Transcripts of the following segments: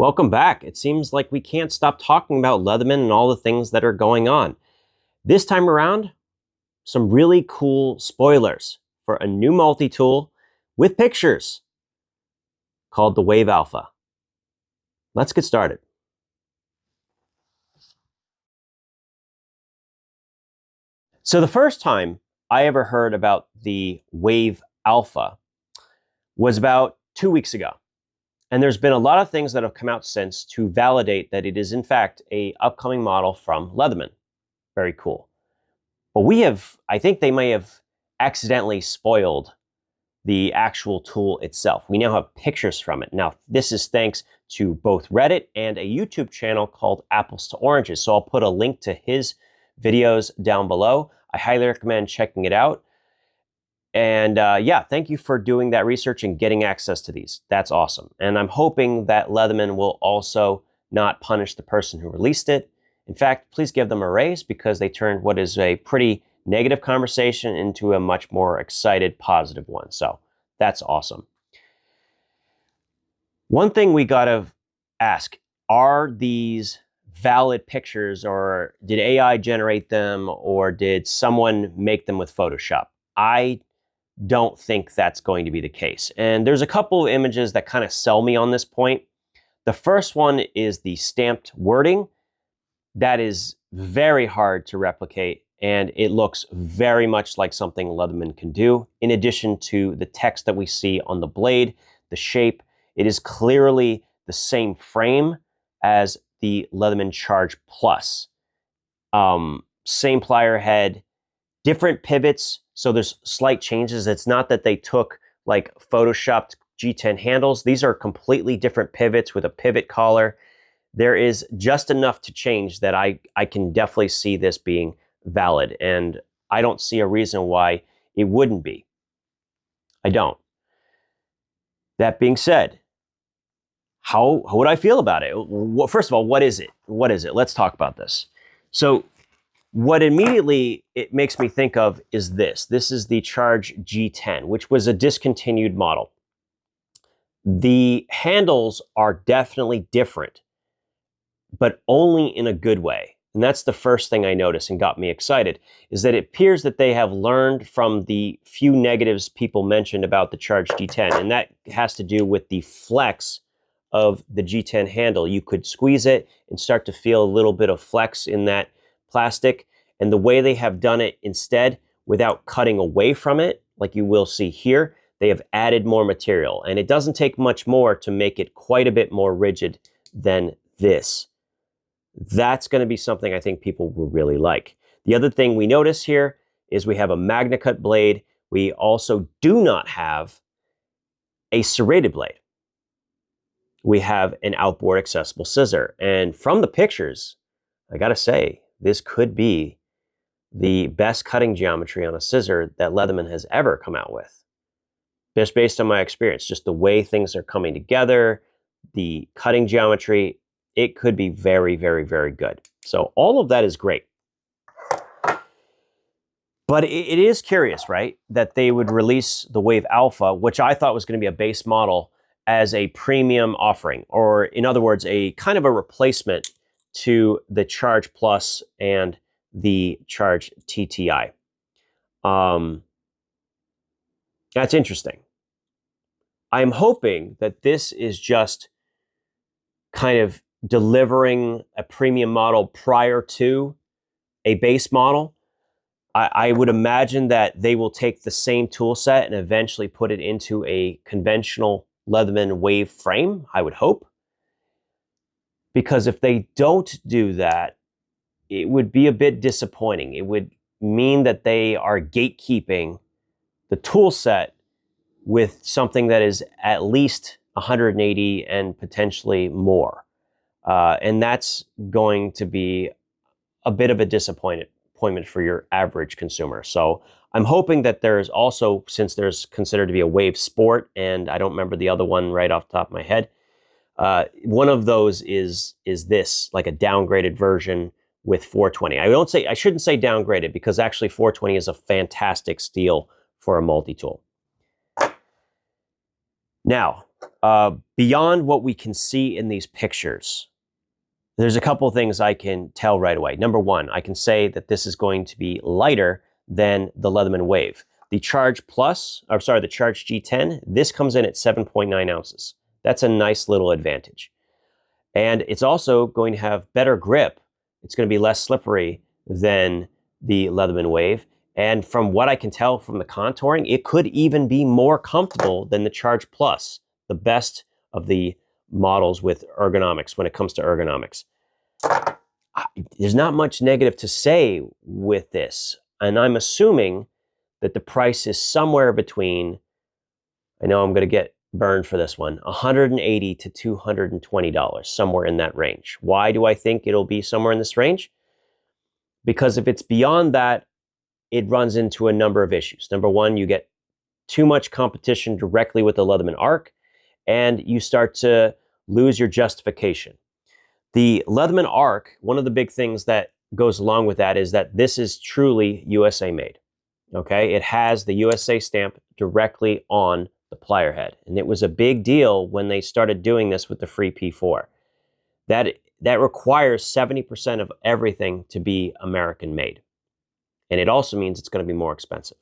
Welcome back. It seems like we can't stop talking about Leatherman and all the things that are going on. This time around, some really cool spoilers for a new multi-tool with pictures called the Wave Alpha. Let's get started. So the first time I ever heard about the Wave Alpha was about 2 weeks ago. And there's been a lot of things that have come out since to validate that it is in fact a upcoming model from Leatherman. Very cool. But I think they may have accidentally spoiled the actual tool itself. We now have pictures from it. Now, this is thanks to both Reddit and a YouTube channel called Apples to Oranges. So I'll put a link to his videos down below. I highly recommend checking it out. And yeah, thank you for doing that research and getting access to these. That's awesome. And I'm hoping that Leatherman will also not punish the person who released it. In fact, please give them a raise because they turned what is a pretty negative conversation into a much more excited, positive one. So that's awesome. One thing we gotta ask, are these valid pictures, or did AI generate them, or did someone make them with Photoshop? I don't think that's going to be the case. And there's a couple of images that kind of sell me on this point. The first one is the stamped wording. That is very hard to replicate, and it looks very much like something Leatherman can do. In addition to the text that we see on the blade, the shape, it is clearly the same frame as the Leatherman Charge Plus. Same plier head, different pivots, so there's slight changes. It's not that they took like photoshopped G10 handles. These are completely different pivots with a pivot collar. There is just enough to change that I can definitely see this being valid, and I don't see a reason why it wouldn't be. I don't. That being said, how would I feel about it? Well, first of all, what is it? What is it? Let's talk about this. So what immediately it makes me think of is this. This is the Charge G10, which was a discontinued model. The handles are definitely different, but only in a good way. And that's the first thing I noticed and got me excited, is that it appears that they have learned from the few negatives people mentioned about the Charge G10. And that has to do with the flex of the G10 handle. You could squeeze it and start to feel a little bit of flex in that plastic. And the way they have done it instead, without cutting away from it, like you will see here, they have added more material. And it doesn't take much more to make it quite a bit more rigid than this. That's going to be something I think people will really like. The other thing we notice here is we have a MagnaCut blade. We also do not have a serrated blade. We have an outboard accessible scissor. And from the pictures, I gotta say, this could be the best cutting geometry on a scissor that Leatherman has ever come out with. Just based on my experience, just the way things are coming together, the cutting geometry, it could be very, very, very good. So all of that is great. But it is curious, right, that they would release the Wave Alpha, which I thought was going to be a base model, as a premium offering, or in other words, a kind of a replacement to the Charge Plus and the Charge TTI. That's interesting. I'm hoping that this is just kind of delivering a premium model prior to a base model. I would imagine that they will take the same tool set and eventually put it into a conventional Leatherman Wave frame, I would hope. Because if they don't do that, it would be a bit disappointing. It would mean that they are gatekeeping the tool set with something that is at least 180 and potentially more. And that's going to be a bit of a disappointment for your average consumer. So I'm hoping that there's also, since there's considered to be a Wave Sport, and I don't remember the other one right off the top of my head, one of those is this, like a downgraded version with 420. I shouldn't say downgraded, because actually 420 is a fantastic steel for a multi-tool. Now, beyond what we can see in these pictures, there's a couple of things I can tell right away. Number one, I can say that this is going to be lighter than the Leatherman Wave. The Charge Plus, or sorry, the Charge G10, this comes in at 7.9 ounces. That's a nice little advantage. And it's also going to have better grip. It's going to be less slippery than the Leatherman Wave. And from what I can tell from the contouring, it could even be more comfortable than the Charge Plus, the best of the models with ergonomics when it comes to ergonomics. There's not much negative to say with this. And I'm assuming that the price is somewhere between, I know I'm going to get burned for this one, $180 to $220, somewhere in that range. Why do I think it'll be somewhere in this range? Because if it's beyond that, it runs into a number of issues. Number one, you get too much competition directly with the Leatherman Arc, and you start to lose your justification. The Leatherman Arc, one of the big things that goes along with that is that this is truly USA made. Okay, it has the USA stamp directly on the plier head, and it was a big deal when they started doing this with the free P4. That requires 70% of everything to be American made, and it also means it's going to be more expensive.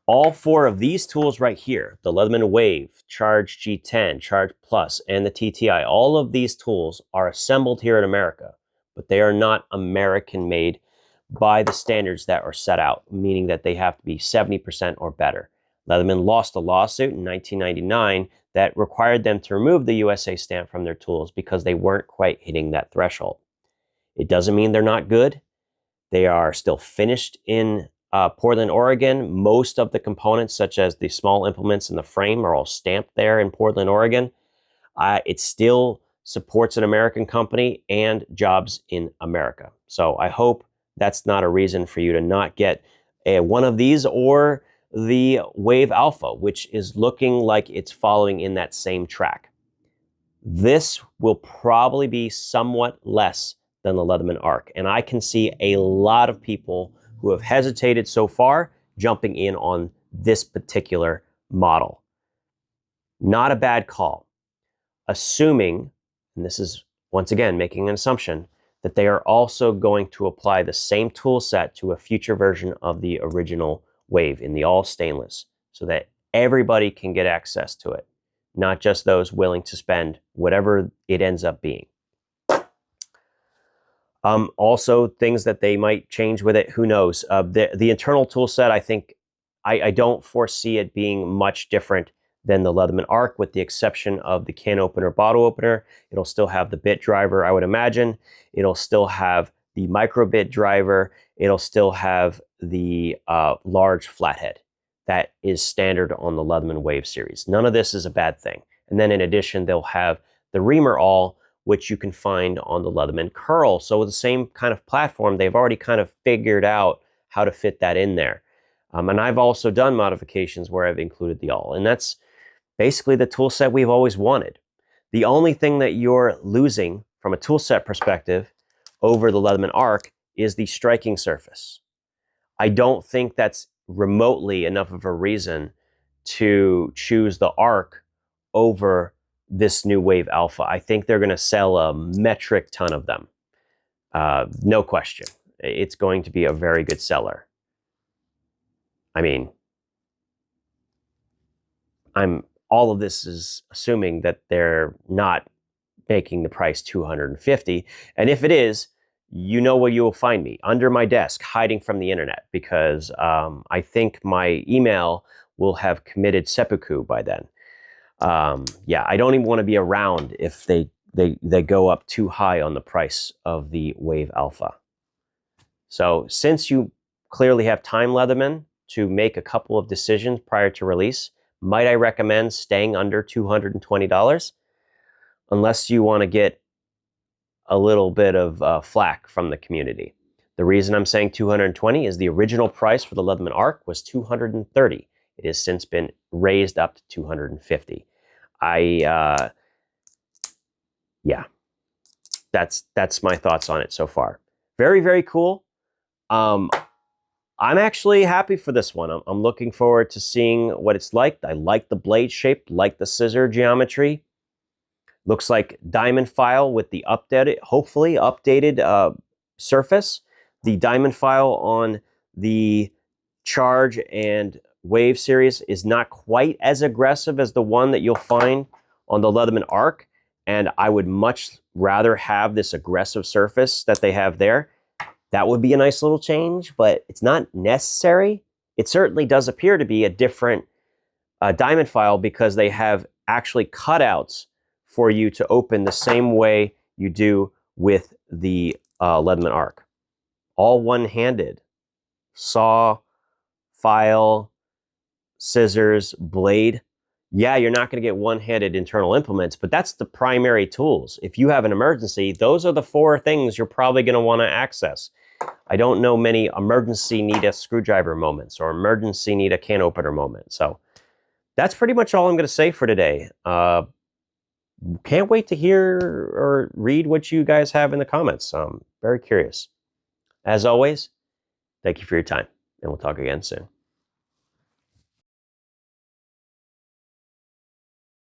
All four of these tools right here, the Leatherman Wave, Charge G10, Charge Plus, and the TTI, all of these tools are assembled here in America, but they are not American made by the standards that are set out, meaning that they have to be 70% or better. Leatherman lost a lawsuit in 1999 that required them to remove the USA stamp from their tools because they weren't quite hitting that threshold. It doesn't mean they're not good. They are still finished in Portland, Oregon. Most of the components, such as the small implements and the frame, are all stamped there in Portland, Oregon. It still supports an American company and jobs in America. So I hope that's not a reason for you to not get one of these or the Wave Alpha, which is looking like it's following in that same track. This will probably be somewhat less than the Leatherman Arc, and I can see a lot of people who have hesitated so far jumping in on this particular model. Not a bad call, assuming, and this is once again making an assumption, that they are also going to apply the same tool set to a future version of the original Wave in the all stainless, so that everybody can get access to it, not just those willing to spend whatever it ends up being. Also, things that they might change with it, who knows? The internal tool set, I think, I don't foresee it being much different than the Leatherman Arc, with the exception of the can opener, bottle opener. It'll still have the bit driver, I would imagine. It'll still have the micro bit driver. It'll still have the large flathead that is standard on the Leatherman Wave series. None of this is a bad thing. And then in addition, they'll have the reamer awl, which you can find on the Leatherman Curl. So with the same kind of platform, they've already kind of figured out how to fit that in there. And I've also done modifications where I've included the awl, and that's basically the tool set we've always wanted. The only thing that you're losing from a tool set perspective over the Leatherman Arc is the striking surface. I don't think that's remotely enough of a reason to choose the Arc over this new Wave Alpha. I think they're going to sell a metric ton of them. No question. It's going to be a very good seller. I mean, all of this is assuming that they're not making the price $250. And if it is, you know where you will find me, under my desk, hiding from the internet, because I think my email will have committed seppuku by then. Yeah, I don't even want to be around if they go up too high on the price of the Wave Alpha. So since you clearly have time, Leatherman, to make a couple of decisions prior to release, might I recommend staying under $220, unless you want to get a little bit of flack from the community. The reason I'm saying $220 is the original price for the Leatherman Arc was $230. It has since been raised up to $250. Yeah, that's my thoughts on it so far. Very, very cool. I'm actually happy for this one. I'm looking forward to seeing what it's like. I like the blade shape, like the scissor geometry. Looks like diamond file with the updated, hopefully updated surface. The diamond file on the Charge and Wave series is not quite as aggressive as the one that you'll find on the Leatherman Arc, and I would much rather have this aggressive surface that they have there. That would be a nice little change, but it's not necessary. It certainly does appear to be a different diamond file because they have actually cutouts for you to open the same way you do with the Leatherman Arc. All one-handed. Saw, file, scissors, blade. Yeah, you're not going to get one-handed internal implements, but that's the primary tools. If you have an emergency, those are the 4 things you're probably going to want to access. I don't know many emergency need a screwdriver moments or emergency need a can opener moment. So that's pretty much all I'm going to say for today. Can't wait to hear or read what you guys have in the comments. I'm very curious. As always, thank you for your time, and we'll talk again soon.